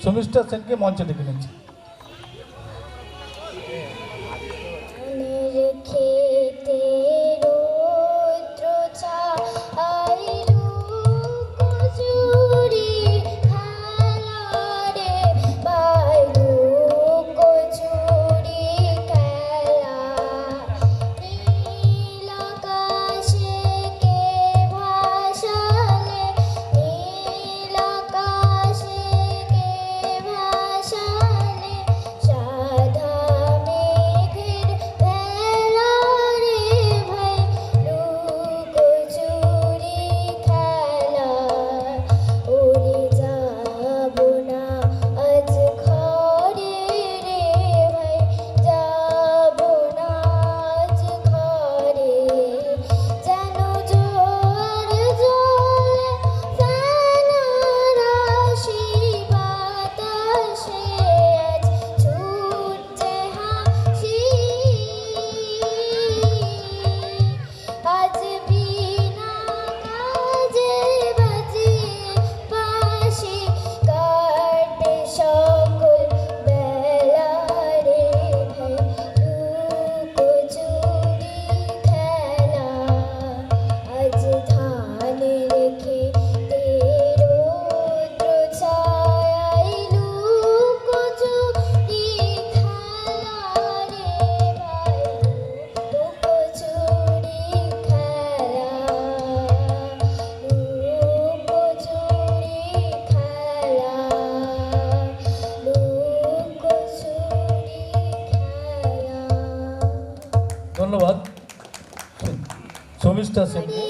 শর্মিষ্ঠা সেনকে মঞ্চে ডেকে নিচ্ছি। ধন্যবাদ শর্মিষ্ঠা সেনকে।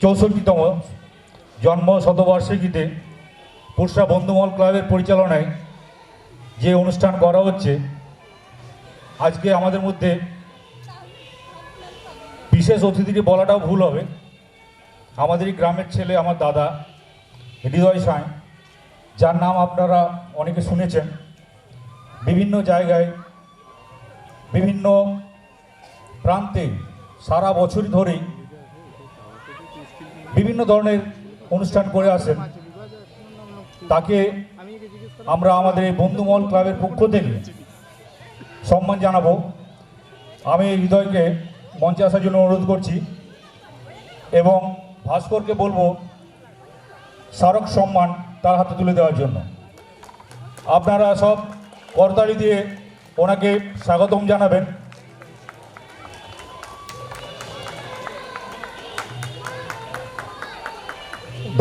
64তম জন্ম শতবার্ষিকীতে পুরসা বন্ধুমহল ক্লাবের পরিচালনায় যে অনুষ্ঠান করা হচ্ছে, আজকে আমাদের মধ্যে বিশেষ অতিথিকে বলাটাও ভুল হবে। আমাদেরই গ্রামের ছেলে, আমার দাদা হৃদয় সাঁই, যার নাম আপনারা অনেকে শুনেছেন। বিভিন্ন জায়গায় বিভিন্ন প্রান্তে সারা বছরই ধরেই বিভিন্ন ধরনের অনুষ্ঠান করে আসেন। তাকে আমরা আমাদের এই বন্ধুমহল ক্লাবের পক্ষ থেকে সম্মান জানাবো। আমি হৃদয়কে মঞ্চে আসার জন্য অনুরোধ করছি এবং ভাস্করকে বলবো স্মারক সম্মান তার হাতে তুলে দেওয়ার জন্য। আপনারা সব করতালি দিয়ে ওনাকে স্বাগতম জানাবেন।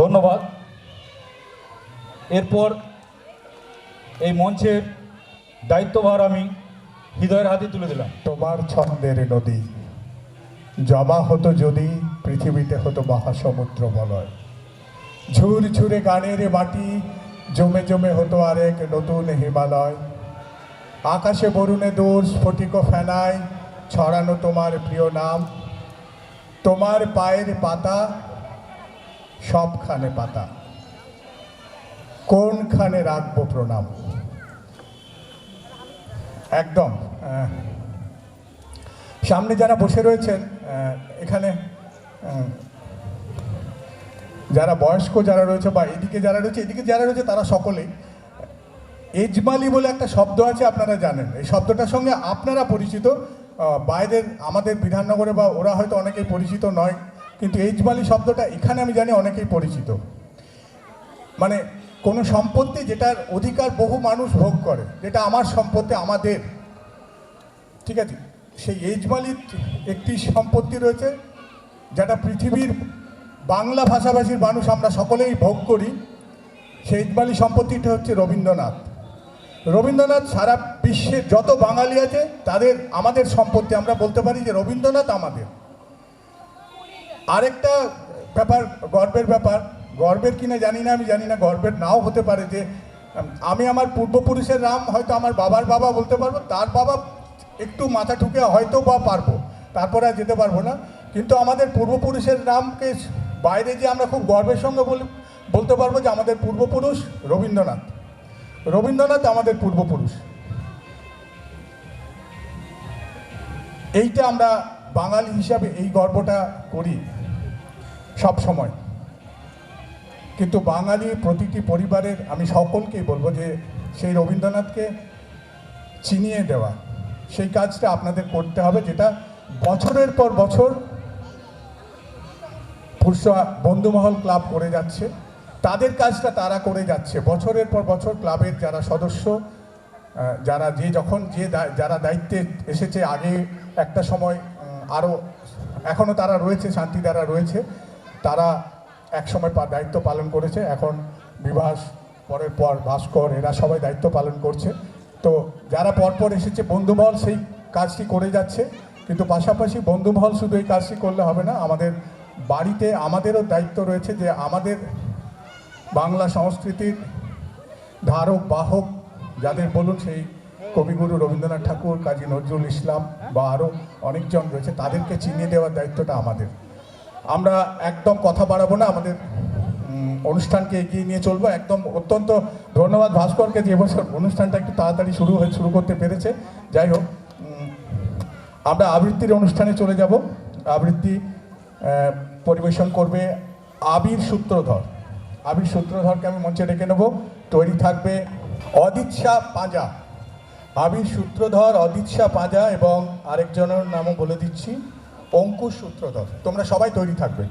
ধন্যবাদ। এরপর এই মঞ্চের দায়িত্বভার আমি হৃদয়ের হাতে তুলে দিলাম। তোমার ছন্দের নদী জমা হতো যদি, পৃথিবীতে হতো মহাসমুদ্র বলয়। ঝুরঝুরে গানের মাটি জমে জমে হতো আরেক নতুন হিমালয়। আকাশে বরুণে দূর স্ফটিক ফেনায় ছড়ানো তোমার প্রিয় নাম। তোমার পায়ের পাতা সবখানে পাতা, কোনখানে রাখবো প্রণাম। একদম সামনে যারা বসে রয়েছেন, এখানে যারা বয়স্ক যারা রয়েছে বা এদিকে যারা রয়েছে তারা সকলেই এজমালি বলে একটা শব্দ আছে, আপনারা জানেন। এই শব্দটার সঙ্গে আপনারা পরিচিত, বাইরের আমাদের বিধাননগরে বা ওরা হয়তো অনেকেই পরিচিত নয়, কিন্তু এজমালি শব্দটা এখানে আমি জানি অনেকেই পরিচিত। মানে কোনো সম্পত্তি যেটার অধিকার বহু মানুষ ভোগ করে, যেটা আমার সম্পত্তি, আমাদের, ঠিক আছে। সেই এজমালির একটি সম্পত্তি রয়েছে যেটা পৃথিবীর বাংলা ভাষাভাষীর মানুষ আমরা সকলেই ভোগ করি। সেই এজমালি সম্পত্তিটা হচ্ছে রবীন্দ্রনাথ। রবীন্দ্রনাথ সারা বিশ্বের যত বাঙালি আছে তাদের, আমাদের সম্পত্তি। আমরা বলতে পারি যে রবীন্দ্রনাথ আমাদের। আরেকটা ব্যাপার, গর্বের ব্যাপার, গর্বের কিনা জানি না, আমি জানি না, গর্বের নাও হতে পারে যে আমি আমার পূর্বপুরুষের নাম হয়তো আমার বাবার বাবা বলতে পারবো, তার বাবা একটু মাথা ঠুকে হয়তো বা পারবো, তারপরে আর যেতে পারবো না। কিন্তু আমাদের পূর্বপুরুষের নামকে বাইরে যে আমরা খুব গর্বের সঙ্গে বলতে পারবো যে আমাদের পূর্বপুরুষ রবীন্দ্রনাথ। রবীন্দ্রনাথ আমাদের পূর্বপুরুষ। এইটা আমরা বাঙালি হিসাবে এই গর্বটা করি সব সময়। কিন্তু বাঙালি প্রতিটি পরিবারের, আমি সকলকেই বলবো যে সেই রবীন্দ্রনাথকে চিনিয়ে দেওয়া, সেই কাজটা আপনাদের করতে হবে, যেটা বছরের পর বছর পুরসা বন্ধুমহল ক্লাব করে যাচ্ছে। তাদের কাজটা তারা করে যাচ্ছে বছরের পর বছর। ক্লাবের যারা সদস্য, যারা যারা দায়িত্বে এসেছে, আগে একটা সময় আরও এখনও তারা রয়েছে, শান্তি দ্বারা রয়েছে, তারা এক সময় দায়িত্ব পালন করেছে। এখন বিভাস, পরের পর ভাস্কর, এরা সবাই দায়িত্ব পালন করছে। তো যারা পরপর এসেছে, বন্ধুমহল সেই কাজটি করে যাচ্ছে। কিন্তু পাশাপাশি বন্ধুমহল শুধু এই কাজটি করলে হবে না, আমাদের বাড়িতে আমাদেরও দায়িত্ব রয়েছে যে আমাদের বাংলা সংস্কৃতির ধারক বাহক যাদের বলুন, সেই কবিগুরু রবীন্দ্রনাথ ঠাকুর, কাজী নজরুল ইসলাম বা আরও অনেকজন রয়েছে, তাদেরকে চিনিয়ে দেওয়ার দায়িত্বটা আমাদের। আমরা একদম কথা বাড়াবো না, আমাদের অনুষ্ঠানকে এগিয়ে নিয়ে চলবো। একদম অত্যন্ত ধন্যবাদ ভাস্করকে যে এবছর অনুষ্ঠানটা একটু তাড়াতাড়ি শুরু করতে পেরেছে। যাই হোক, আমরা আবৃত্তির অনুষ্ঠানে চলে যাব। আবৃত্তি পরিবেশন করবে আবির সূত্রধর। আবির সূত্রধরকে আমি মঞ্চে ডেকে নেব। তৈরি থাকবে অদিচ্ছা পাঁজা, আবির সূত্রধর, অদিচ্ছা পাঁজা এবং আরেকজনের নামও বলে দিচ্ছি, অঙ্কুশ সূত্রধর। তোমরা সবাই তৈরি থাকবে।